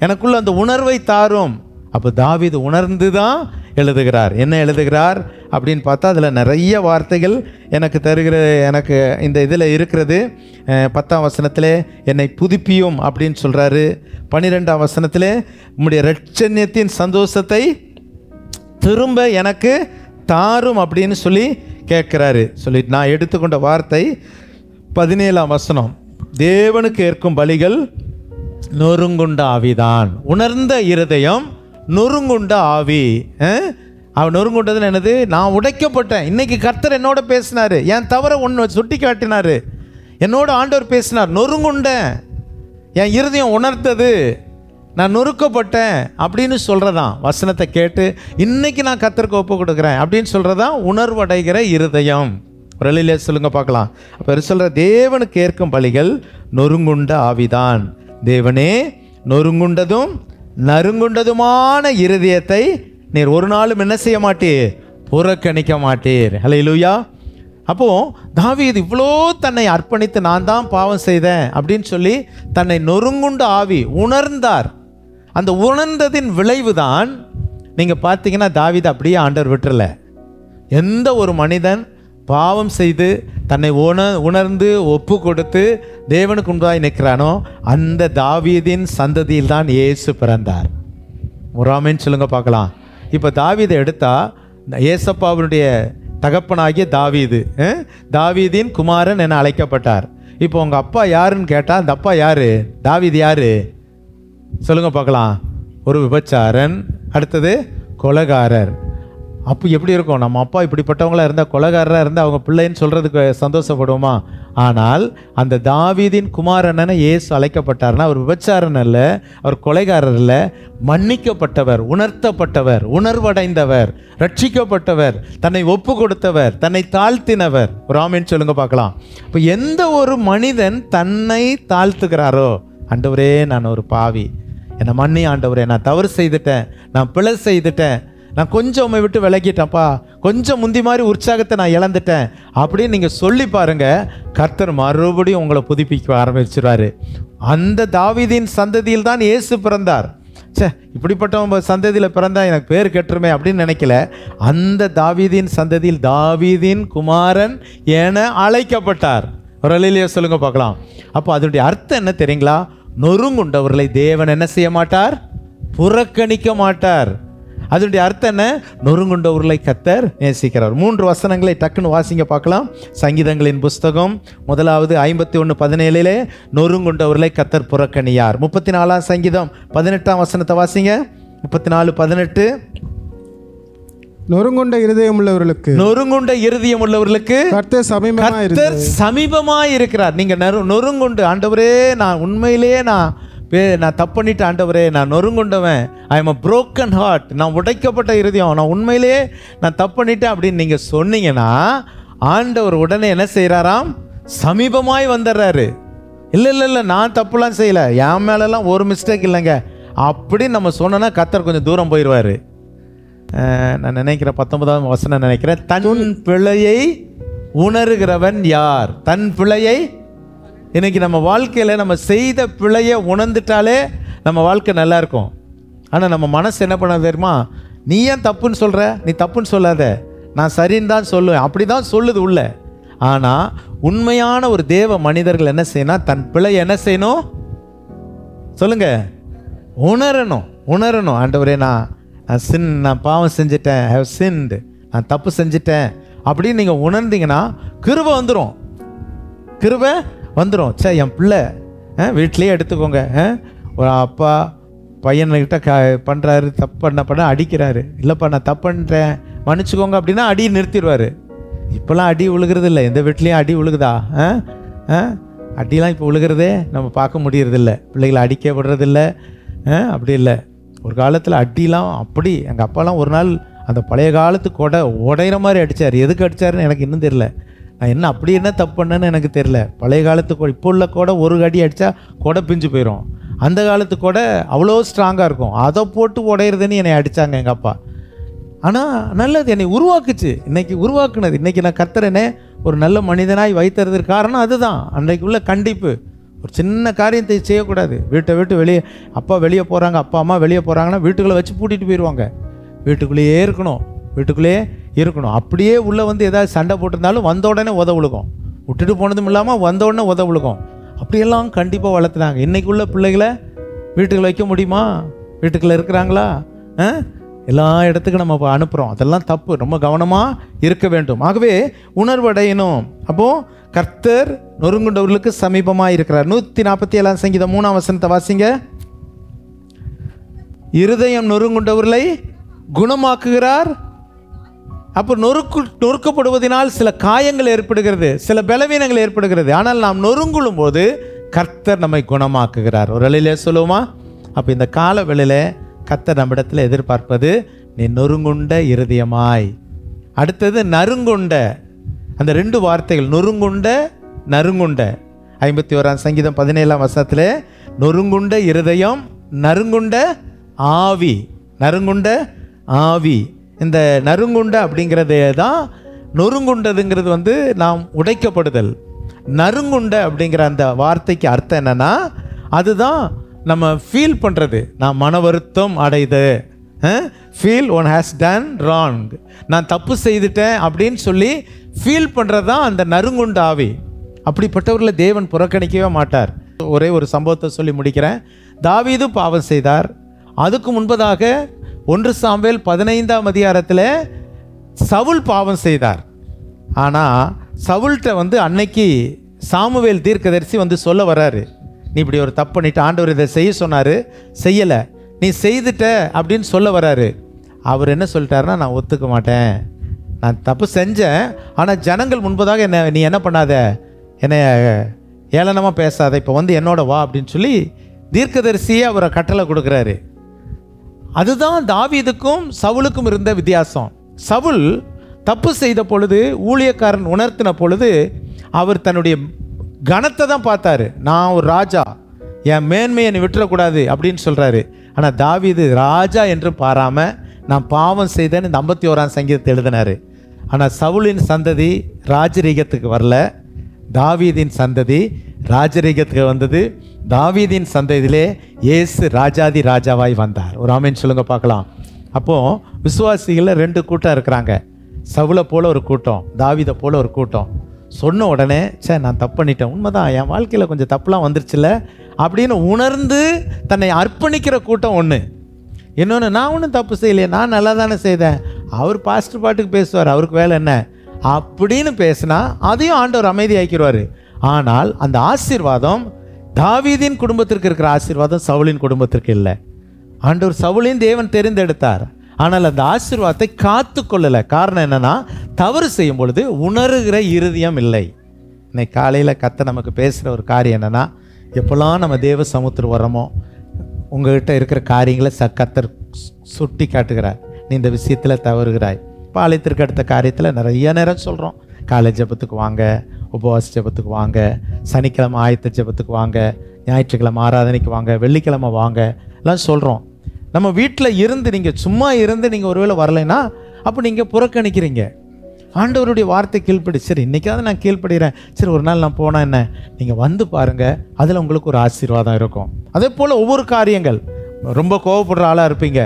[SPEAKER 1] எனக்குள்ள அந்த உணர்வை தாரும். அப்போ தாவீது உணர்ந்து தான் எழுதுகிறார். என்ன எழுதுகிறார் அப்படின்னு பார்த்தா அதில் நிறைய வார்த்தைகள் எனக்கு இந்த இதில் இருக்கிறது. 10ஆம் வசனத்தில் என்னை புதுப்பியும் அப்படின்னு சொல்கிறாரு. 12ஆம் வசனத்தில் உம்முடைய இரட்சண்யத்தின் சந்தோஷத்தை திரும்ப எனக்கு தாரும் அப்படின்னு சொல்லி கேட்குறாரு. சொல்லிட்டு நான் எடுத்துக்கொண்ட வார்த்தை 17ஆம் வசனம், தேவனுக்கு ஏற்கும் பலிகள் நொறுங்குண்ட ஆவிதான். உணர்ந்த இருதயம், நொறுங்குண்ட ஆவி. அவன் நொறுங்குண்டதுன்னு என்னது? நான் உடைக்கப்பட்டேன். இன்னைக்கு கர்த்தர் என்னோட பேசினார், என் தவற ஒன்று சுட்டி காட்டினார், என்னோட ஆண்டவர் பேசினார். நொறுங்குண்டேன், என் இருதயம் உணர்த்தது, நான் நொறுக்கப்பட்டேன் அப்படின்னு சொல்கிறதான். வசனத்தை கேட்டு இன்னைக்கு நான் கர்த்தருக்கு ஒப்பு கொடுக்குறேன் அப்படின்னு சொல்கிறதான் உணர்வடைகிற இருதயம். ரெலிலே சொல்லுங்க பார்க்கலாம். அப்போ சொல்கிற தேவனுக்கு ஏற்கும் பலிகள் நொறுங்குண்ட ஆவிதான். தேவனே, நொறுங்குண்டதும் நறுங்குண்டதுமான இருதயத்தை நீர் ஒரு நாளும் என்ன செய்ய மாட்டீர்? புறக்கணிக்க மாட்டீர். ஹல்லேலூயா. அப்போது தாவீது இவ்வளோ தன்னை அர்ப்பணித்து நான் தான் பாவம் செய்தேன் அப்படின்னு சொல்லி தன்னை நொறுங்குண்ட ஆவி உணர்ந்தார். அந்த உணர்ந்ததின் விளைவு தான் நீங்கள் பார்த்தீங்கன்னா தாவீது அப்படியே ஆண்டவர் விட்டுறல. எந்த ஒரு மனிதன் பாவம் செய்து தன்னை உணர்ந்து ஒப்பு கொடுத்து தேவனுக்கு உண்டாய் நிற்கிறானோ அந்த தாவீதின் சந்ததியில் தான் இயேசு பிறந்தார். முறாமேன்னு சொல்லுங்க பார்க்கலாம். இப்போ தாவீதை எடுத்தால் ஏசப்பாவினுடைய தகப்பனாகிய தாவீது, தாவீதின் குமாரன் என அழைக்கப்பட்டார். இப்போ உங்கள் அப்பா யாருன்னு கேட்டால் அந்த அப்பா யார்? தாவீது யார் சொல்லுங்க பார்க்கலாம்? ஒரு விபச்சாரன், அடுத்தது கொலைகாரர். அப்போ எப்படி இருக்கும்? நம்ம அப்பா இப்படிப்பட்டவங்களாக இருந்தால், கொலைகாரராக இருந்தால் அவங்க பிள்ளைன்னு சொல்கிறதுக்கு சந்தோஷப்படுவோமா? ஆனால் அந்த தாவீதின் குமாரனை இயேசு அழைக்கப்பட்டார்னா அவர் விபச்சாரன் அல்ல, அவர் கொலைகாரர் அல்ல, மன்னிக்கப்பட்டவர், உணர்த்தப்பட்டவர், உணர்வடைந்தவர், ரட்சிக்கப்பட்டவர், தன்னை ஒப்பு கொடுத்தவர், தன்னை தாழ்த்தினவர். ஒரு ஆமென் சொல்லுங்க பார்க்கலாம். இப்போ எந்த ஒரு மனிதன் தன்னை தாழ்த்துகிறாரோ, ஆண்டவரே நான் ஒரு பாவி, என்னை மன்னி ஆண்டவரே, நான் தவறு செய்துட்டேன், நான் பிழை செய்துட்டேன், நான் கொஞ்சம் உண்மை விட்டு விலகிட்டேன்ப்பா, கொஞ்சம் முந்தி மாதிரி உற்சாகத்தை நான் இழந்துட்டேன் அப்படின்னு நீங்கள் சொல்லி பாருங்கள், கர்த்தர் மறுபடியும் உங்களை புதுப்பிக்க ஆரம்பிச்சிருவார். அந்த தாவீதின் சந்ததியில் தான் இயேசு பிறந்தார். இப்படிப்பட்ட சந்ததியில் பிறந்தா எனக்கு பேர் கெட்டுருமே அப்படின்னு நினைக்கல. அந்த தாவீதின் சந்ததியில் தாவீதின் குமாரன் என அழைக்கப்பட்டார். ஒரு அல்லேலூயா சொல்லுங்க பார்க்கலாம். அப்போ அதனுடைய அர்த்தம் என்ன தெரியுங்களா? நொறுங்குண்டவர்களை தேவன் என்ன செய்ய மாட்டார்? புறக்கணிக்க மாட்டார். அதனுடைய அர்த்தம் என்ன? நொறுங்குண்டவர்களை கர்த்தர் நேசிக்கிறார். 3 வசனங்களை டக்குன்னு வாசிங்க பார்க்கலாம். சங்கீதங்களின் புஸ்தகம் 51:17 நொறுங்குண்டவர்களை கர்த்தர் புறக்கணியார். 34ஆம் சங்கீதம் 18ஆம் வசனத்தை வாசிங்க. 34:18
[SPEAKER 2] நொறுங்குண்ட இருதயம் உள்ளவர்களுக்கு கர்த்தர்
[SPEAKER 1] சமீபமாய் இருக்கிறார். நீங்க நொறுங்குண்டு, ஆண்டவரே நான் உண்மையிலேயே நான் தப்பு பண்ணிட்டு ஆண்டவரே, நான் நொறுங்குண்டவன், I am a broken heart, நான் உடைக்கப்பட்ட இருதயம், நான் உண்மையிலேயே நான் தப்பு பண்ணிட்டேன் அப்படின்னு நீங்க சொன்னீங்கன்னா ஆண்டவர் உடனே என்ன செய்யறாராம்? சமீபமாய் வந்துடுறாரு. இல்லை நான் தப்புலாம் செய்யல, என் மேலெல்லாம் ஒரு மிஸ்டேக் இல்லைங்க அப்படின்னு நம்ம சொன்னோன்னா கர்த்தர் கொஞ்சம் தூரம் போயிடுவார். நான் நினைக்கிறேன் 19ஆம் வசனம் நினைக்கிறேன், தன் பிழையை உணர்கிறவன் யார்? தன் பிழையை, இன்னைக்கு நம்ம வாழ்க்கையில் நம்ம செய்த பிழையை உணர்ந்துட்டாலே நம்ம வாழ்க்கை நல்லா இருக்கும். ஆனால் நம்ம மனசு என்ன பண்ண தெரியுமா? நீ ஏன் தப்புன்னு சொல்கிற? நீ தப்புன்னு சொல்லாத, நான் சரின்னு தான் சொல்லுவேன், அப்படி தான் சொல்லுது உள்ள. ஆனால் உண்மையான ஒரு தேவ மனிதர்கள் என்ன செய்யணும்? தன் பிழையை என்ன செய்யணும் சொல்லுங்க? உணரணும். ஆண்டவரே நான் பாவம் செஞ்சிட்டேன், ஹேவ் சின்டு, நான் தப்பு செஞ்சிட்டேன் அப்படின்னு நீங்கள் உணர்ந்தீங்கன்னா கிருபை வந்துடும். என் பிள்ளை வீட்டிலேயே எடுத்துக்கோங்க, ஒரு அப்பா பையன்கிட்ட பண்ணுறாரு, தப்பு பண்ண அடிக்கிறாரு, இல்லைப்பா நான் தப்பு பண்ணுறேன் மன்னிச்சுக்கோங்க அப்படின்னா அடி நிறுத்திடுவார். இப்போல்லாம் அடி விழுகிறது இல்லை, எந்த வீட்லேயும் அடி விழுகுதா? அடிலாம் இப்போ விழுகிறதே நம்ம பார்க்க முடியறதில்ல, பிள்ளைகளை அடிக்க விடுறதில்ல. அப்படி இல்லை, ஒரு காலத்தில் அடிலாம் அப்படி. எங்கள் அப்பாலாம் ஒரு நாள் அந்த பழைய காலத்து கொடை உடையிற மாதிரி அடித்தார். எதுக்கு அடித்தாருன்னு எனக்கு இன்னும் தெரில. நான் என்ன தப்பு பண்ணேன்னு எனக்கு தெரில. பழைய காலத்து கொடை, இப்போ உள்ள கொடை ஒரு அடி அடித்தா கொடை பிஞ்சு போயிடும். அந்த காலத்து கொடை அவ்வளோ ஸ்ட்ராங்காக இருக்கும், அதை போட்டு உடையிறதுன்னு என்னை அடித்தாங்க எங்கள் அப்பா. ஆனால் நல்லது, என்னை உருவாக்குச்சு. இன்றைக்கி உருவாக்குனது, இன்றைக்கி நான் கர்த்தரனே ஒரு நல்ல மனிதனாய் வைத்தறதுக்கு காரணம் அதுதான். அன்றைக்கு உள்ள கண்டிப்பு. ஒரு சின்ன காரியத்தை செய்யக்கூடாது. வீட்டை விட்டு வெளியே, அப்பா வெளியே போகிறாங்க, அப்பா அம்மா வெளியே போகிறாங்கன்னா வீட்டுக்குள்ளே வச்சு பூட்டிட்டு போயிடுவாங்க. வீட்டுக்குள்ளேயே இருக்கணும், வீட்டுக்குள்ளேயே இருக்கணும். அப்படியே உள்ளே வந்து ஏதாவது சண்டை போட்டிருந்தாலும் வந்த உடனே உதவுழுக்கும், விட்டுட்டு போனதும் இல்லாமல் வந்த உடனே உதவுழுக்கும். அப்படியெல்லாம் கண்டிப்பாக வளர்த்துனாங்க. இன்றைக்கு உள்ள பிள்ளைகளை வீட்டுக்குள்ள வைக்க முடியுமா? வீட்டுக்குள்ளே இருக்கிறாங்களா? எல்லா இடத்துக்கும் நம்ம அனுப்புகிறோம். அதெல்லாம் தப்பு. ரொம்ப கவனமாக இருக்க வேண்டும். ஆகவே உணர்வடையணும். அப்போது கர்த்தர் நொறுங்குண்டவர்களுக்கு சமீபமாக இருக்கிறார். 147 சங்கீதம் 3ஆம் வசனத்தை வாசிங்க. இருதயம் நொறுங்குண்டவர்களை குணமாக்குகிறார். அப்போ நொறுக்கப்படுவதனால் சில காயங்கள் ஏற்படுகிறது, சில பலவீனங்கள் ஏற்படுகிறது. ஆனால் நாம் நொறுங்குள்ளும் போது கர்த்தர் நம்மை குணமாக்குகிறார். ஒரு வேளையிலே சொல்லுவோமா? அப்போ இந்த கால வேளையில கர்த்தர் நம்மிடத்தில் எதிர்பார்ப்பது நீ நொறுங்குண்ட இருதயமாய். அடுத்தது நறுங்குண்ட. அந்த 2 வார்த்தைகள் நொறுங்குண்ட நறுங்குண்ட. 51ஆம் சங்கீதம் 17ஆம் வசனத்தில் நொறுங்குண்ட இருதயம், நறுங்குண்ட ஆவி. நறுங்குண்ட ஆவி. இந்த நறுங்குண்ட அப்படிங்கிறது தான், நொறுங்குண்டதுங்கிறது வந்து நாம் உடைக்கப்படுதல். நறுங்குண்ட அப்படிங்கிற அந்த வார்த்தைக்கு அர்த்தம் என்னன்னா, அதுதான் நம்ம ஃபீல் பண்ணுறது. நான் மன வருத்தம் அடைது, feel one has done wrong, நான் தப்பு செய்துட்டேன் அப்படின்னு சொல்லி ஃபீல் பண்ணுறது தான் அந்த நறுங்குண்ட ஆவி. அப்படிப்பட்டவர்களை தேவன் புறக்கணிக்கவே மாட்டார். ஒரே ஒரு சம்பவத்தை சொல்லி முடிக்கிறேன். தாவீது பாவம் செய்தார். அதுக்கு முன்பதாக 1 சாமுவேல் 15ஆம் அதிகாரத்தில் சவுல் பாவம் செய்தார். ஆனால் சவுல்கிட்ட வந்து அன்னைக்கு சாமுவேல் தீர்க்கதரிசி வந்து சொல்ல வர்றாரு, நீ இப்படி ஒரு தப்பு பண்ணிட்டு ஆண்டவர் இதை செய்ய சொன்னார், செய்யலை, நீ செய்துட்ட அப்படின்னு சொல்ல வர்றாரு. அவர் என்ன சொல்லிட்டாருன்னா, நான் ஒத்துக்க மாட்டேன், நான் தப்பு செஞ்சேன், ஆனால் ஜனங்கள் முன்பதாக என்ன நீ என்ன பண்ணாத, என்னை ஏளனமாக பேசாத, இப்போ வந்து என்னோட வா அப்படின்னு சொல்லி தீர்க்கதரிசியே அவரை கட்டளை கொடுக்குறாரு. அதுதான் தாவீதுக்கும் சவுலுக்கும் இருந்த வித்தியாசம். சவுல் தப்பு செய்த பொழுது, ஊழியக்காரன் உணர்த்தின பொழுது அவர் தன்னுடைய கனத்தை தான் பார்த்தாரு. நான் ஒரு ராஜா, என் மேன்மையை நீ விட்டுறக்கூடாது அப்படின்னு சொல்கிறாரு. ஆனால் தாவீது ராஜா என்று பாராமல் நான் பாவம் செய்தேன்னு இந்த 51ஆம் சங்கீதத்தை எழுதினார். ஆனால் சவுலின் சந்ததி ராஜரீகத்துக்கு வரல, தாவீதின் சந்ததி ராஜரீகத்துக்கு வந்தது. தாவீதின் சந்ததியிலே இயேசு ராஜாதி ராஜாவாய் வந்தார். ஒரு ஆமென் சொல்லுங்க பார்க்கலாம். அப்போது விசுவாசிகளில் 2 கூட்டம் இருக்கிறாங்க. சவுலை போல் ஒரு கூட்டம், தாவீதை போல் ஒரு கூட்டம். சொன்ன உடனே சே நான் தப்பு பண்ணிட்டேன், உண்மைதான் என் வாழ்க்கையில் கொஞ்சம் தப்புலாம் வந்துருச்சுல்ல அப்படின்னு உணர்ந்து தன்னை அர்ப்பணிக்கிற கூட்டம் ஒன்று. இன்னொன்று, நான் ஒன்றும் தப்பு செய்யலையே, நான் நல்லா தானே செய்தேன், அவர் பாஸ்டர் பாட்டுக்கு பேசுவார், அவருக்கு வேலை என்ன அப்படின்னு பேசினா அதையும் ஆண்டவர் அமைதியாக்கிடுவார். ஆனால் அந்த ஆசீர்வாதம் தாவீதின் குடும்பத்திற்கு இருக்கிற ஆசீர்வாதம் சவுலின் குடும்பத்திற்கு இல்லை. ஆண்டவர் சவுலின் தேவன் தெரிந்தெடுத்தார், ஆனால் அந்த ஆசீர்வாதத்தை காத்து கொள்ளலை. காரணம் என்னன்னா, தவறு செய்யும் பொழுது உணர்கிற இருதயம் இல்லை. இன்னைக்கு காலையில் கர்த்தர் நமக்கு பேசுகிற ஒரு காரியம் என்னென்னா, எப்போல்லாம் நம்ம தேவ சமுத்திரம் வரோமோ உங்கள்கிட்ட இருக்கிற காரியங்களை கர்த்தர் சுட்டி காட்டுகிறார். நீ இந்த விஷயத்தில் தவறுகிறாய். பாளையத்திற்கு அடுத்த காரியத்தில் நிறைய நேரம் சொல்கிறோம், காலை ஜெபத்துக்கு வாங்க, உபவாச ஜெபத்துக்கு வாங்க, சனிக்கிழமை ஆயத்த ஜெபத்துக்கு வாங்க, ஞாயிற்றுக்கிழமை ஆராதனைக்கு வாங்க, வெள்ளிக்கிழமை வாங்க எல்லாம் சொல்கிறோம். நம்ம வீட்டில் இருந்து நீங்கள் சும்மா இருந்து நீங்கள் ஒருவேளை வரலைன்னா அப்போ நீங்கள் புறக்கணிக்கிறீங்க. ஆண்டவருடைய வார்த்தை கீழ்ப்படி, சரி இன்றைக்காவது நான் கீழ்ப்படுகிறேன், சரி ஒரு நாள் நான் போனால் என்ன, நீங்கள் வந்து பாருங்கள், அதில் உங்களுக்கு ஒரு ஆசீர்வாதம் இருக்கும். அதே போல் ஒவ்வொரு காரியங்கள், ரொம்ப கோவப்படுற ஆளாக இருப்பீங்க,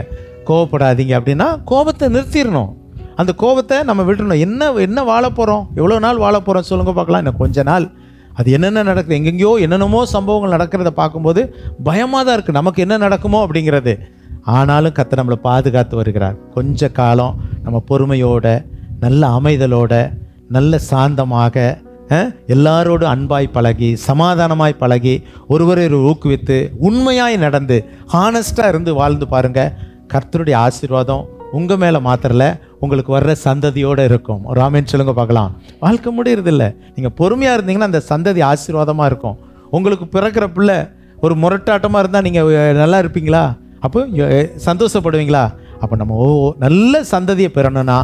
[SPEAKER 1] கோவப்படாதீங்க அப்படின்னா கோபத்தை நிறுத்திடணும். அந்த கோபத்தை நம்ம விட்டுறணும். என்ன வாழ போகிறோம், எவ்வளோ நாள் வாழ போகிறோம் சொல்லுங்க பார்க்கலாம். இன்னும் கொஞ்ச நாள். அது என்னென்ன நடக்குது, எங்கெங்கேயோ என்னென்னமோ சம்பவங்கள் நடக்கிறத பார்க்கும்போது பயமாக தான் இருக்குது, நமக்கு என்ன நடக்குமோ அப்படிங்கிறது. ஆனாலும் கர்த்தர் நம்மளை பாதுகாத்து வருகிறார். கொஞ்ச காலம் நம்ம பொறுமையோட, நல்ல அமைதலோட, நல்ல சாந்தமாக, எல்லாரோடு அன்பாய் பழகி, சமாதானமாய் பழகி, ஒருவரை ஊக்குவித்து, உண்மையாய் நடந்து, ஹானஸ்டாக இருந்து வாழ்ந்து பாருங்கள். கர்த்தருடைய ஆசீர்வாதம் உங்கள் மேலே மாத்திரல, உங்களுக்கு வர்ற சந்ததியோடு இருக்கும். ஒரு ஆமென் சொல்லுங்க பார்க்கலாம். வாழ்க்கை முடியறதில்ல. நீங்கள் பொறுமையாக இருந்தீங்கன்னா அந்த சந்ததி ஆசீர்வாதமாக இருக்கும். உங்களுக்கு பிறக்கிற பிள்ளை ஒரு முரட்டாட்டமாக இருந்தால் நீங்கள் நல்லா இருப்பீங்களா? அப்போ சந்தோஷப்படுவீங்களா? அப்போ நம்ம நல்ல சந்ததியை பெறணும்னா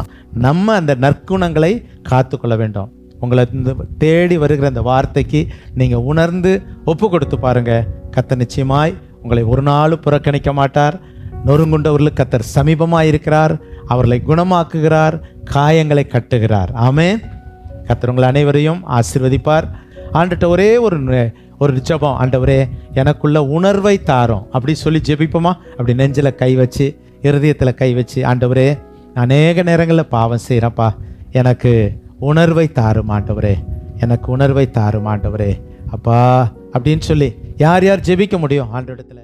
[SPEAKER 1] நம்ம அந்த நற்குணங்களை காத்து கொள்ள வேண்டும். உங்களை இந்த தேடி வருகிற அந்த வார்த்தைக்கு நீங்கள் உணர்ந்து ஒப்பு கொடுத்து பாருங்கள். கர்த்தர் நிச்சயமாய் உங்களை ஒரு நாள் புறக்கணிக்க மாட்டார். நொறுங்குண்டவர்களுக்கு கர்த்தர் சமீபமாக இருக்கிறார். அவர்களை குணமாக்குகிறார், காயங்களை கட்டுகிறார். ஆமென். கர்த்தர் உங்கள் அனைவரையும் ஆசீர்வதிப்பார். ஆண்டுகிட்ட ஒரே ஒரு ஜெபம், ஆண்டவரே எனக்குள்ள உணர்வை தாரோம் அப்படி சொல்லி ஜெபிப்போமா? அப்படி நெஞ்சில் கை வச்சு இருதயத்தில் கை வச்சு, ஆண்டவரே அநேக நேரங்களில் பாவம் செய்கிறப்பா, எனக்கு உணர்வை தாரும் ஆண்டவரே, எனக்கு உணர்வை தாரும் ஆண்டவரே அப்பா அப்படின்னு சொல்லி யார் யார் ஜெபிக்க முடியும் ஆண்டவரிடத்தில்?